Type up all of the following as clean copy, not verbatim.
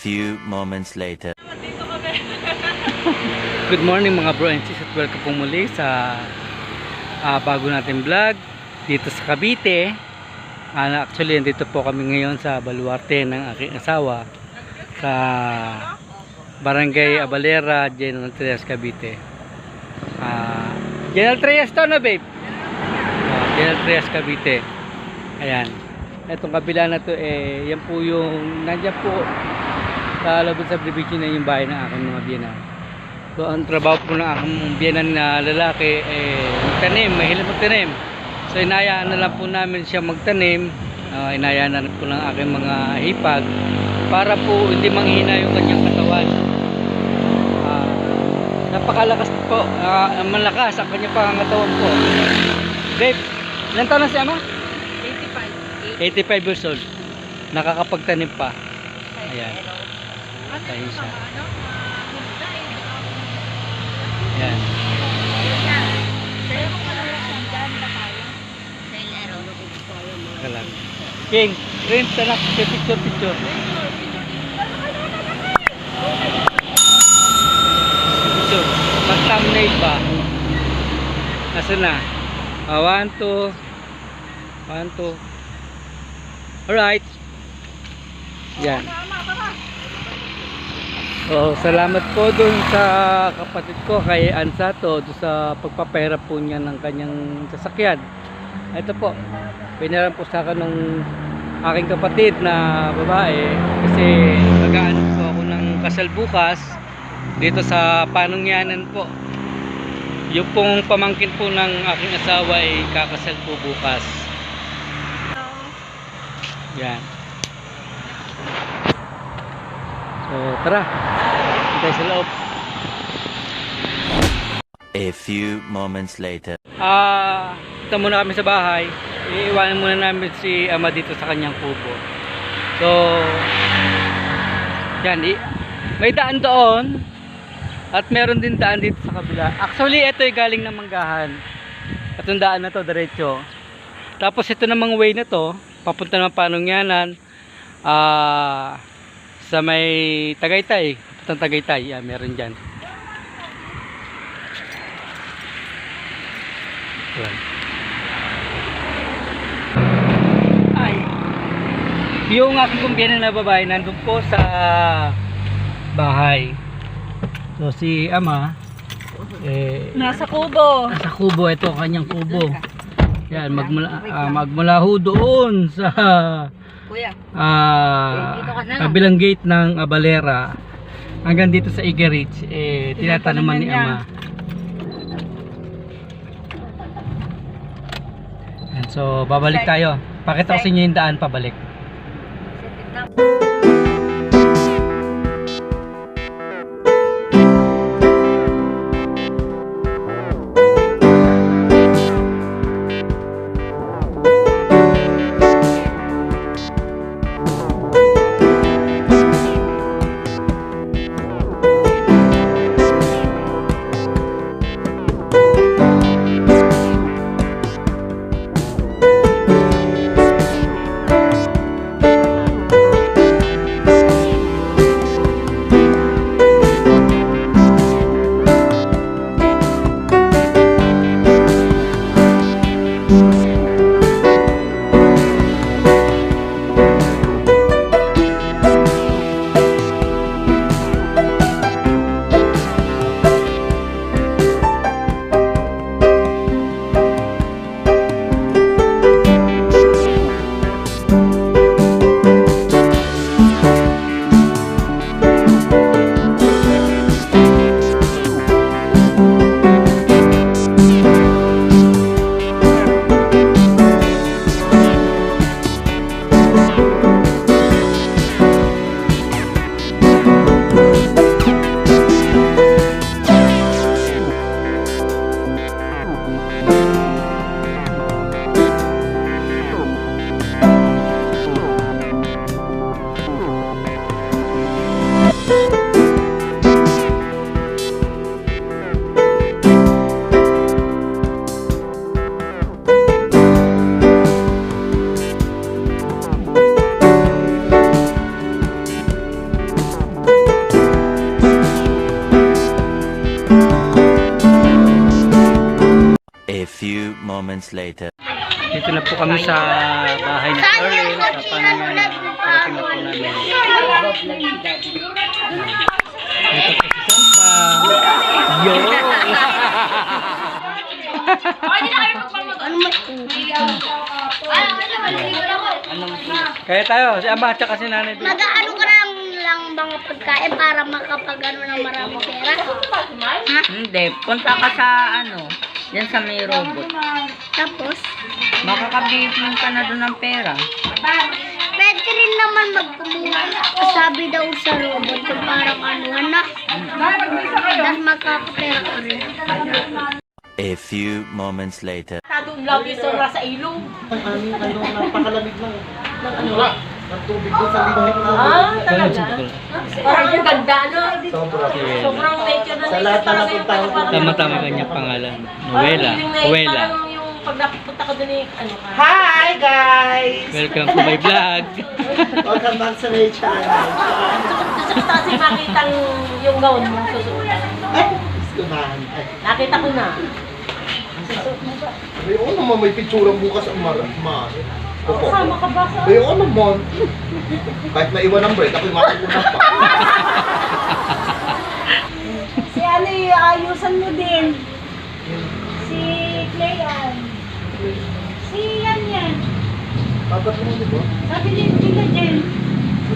few moments later. Good morning mga bro and sis at welcome po muli sa bago natin vlog dito sa Cavite. Actually dito po kami ngayon sa baluarte ng aking asawa sa Barangay Abalera, General Trias, Cavite. General Trias to na babe? General Trias, Cavite. Ayan. Itong kabila na to yan po yung nandiyan po sa Labon Subdivision na yung bahay ng aking mga biyenan. So ang trabaho po ng aking biyenan na lalaki magtanim, mahilig magtanim. So inayaan na lang po namin siya magtanim, inayaan na po ng aking mga hipag para po hindi manghina yung kanyang katawan. Napakalakas po, malakas ang kanyang pangangatawan po. Babe, ilan taon na si ama? 85 years old. Nakakapagtanim pa. Ayan. Ayan siya. Ayan. Kalang. King, print anak, picture. Picture. Mag-thumbnail ba? Nasaan na? 1, 2. Alright. Yan. So, salamat po dun sa kapatid ko kay Ansato dun sa pagpapahirap po niya ng kanyang sasakyan. Ito po, pinaram po sa akin ng aking kapatid na babae kasi mag-aanap po ako ng kasal bukas dito sa Panungyanan po. Yung pong pamangkin po ng aking asawa ay kakasal po bukas. Yan. So tara, tayo sa loob. A few moments later. Ito muna kami sa bahay. Iiwanan muna namin si ama dito sa kanyang kubo. So yan, may daan doon at meron din daan dito sa kabila. Actually ito ay galing ng Manggahan. Itong daan na to diretso. Tapos ito namang way na to papunta ng Panungyanan sa may Tagaytay, papuntang Tagaytay. Yan, meron dyan. Yan. Ay, yung aking kumbiyanan na babae nandun po sa bahay. So si ama nasa kubo. Nasa kubo, ito kanyang kubo. Yan, magmula ho doon sa Kuya, kabilang gate ng Abalera hanggang dito sa Igarich, tinatanaman ni ama. Yan, so babalik tayo. Pakita ko sa inyo yung daan pabalik. few moments later. Dito na po kami sa bahay ni Carl. Sa parating na po namin. Ito po si Santa. Yo! Kaya tayo, si Ama at saka si Nanay. Mag-ano ka lang mga pagkain para makapag-ano ng maraming pera? Ha? Hindi, punta ka sa yan sa may robot. Tapos, Makakabibing ka na doon ng pera. pwede rin naman magkumuha. Sabi daw sa robot yung parang na. Tapos magkakapera ka rin. A few moments later. Tadong love you sobra sa ilong. Napakalamig ng tubig doon sa limit na. Talaga? Parang yung ganda, no? Sobra. Sobrang nature na Sa lahat na napuntahan ko. Tama-tama kanyang pangalan. Noela. Noela. Parang yung pag napunta ko doon Hi guys! Welcome to my vlog. Welcome back sa my channel. gusto ko kasi makita yung gown mo susuot. Ay, gusto na. Ay, Nakita ko na. Ay, oo naman, may picture bukas ang Opo. Sama ka ba? Ay, oo naman. Kahit maiwan ang break, ako'y matutunan pa. Si ano yung ayusan mo din? Si Clean. Si yan. Tatat mo, di ba? Sabi din Tita Jen.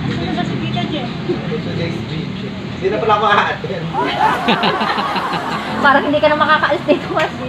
Ano ba si Tita Jen? Today's video. Hindi na pala ako aatin. Parang hindi ka na makakaalis dito kasi.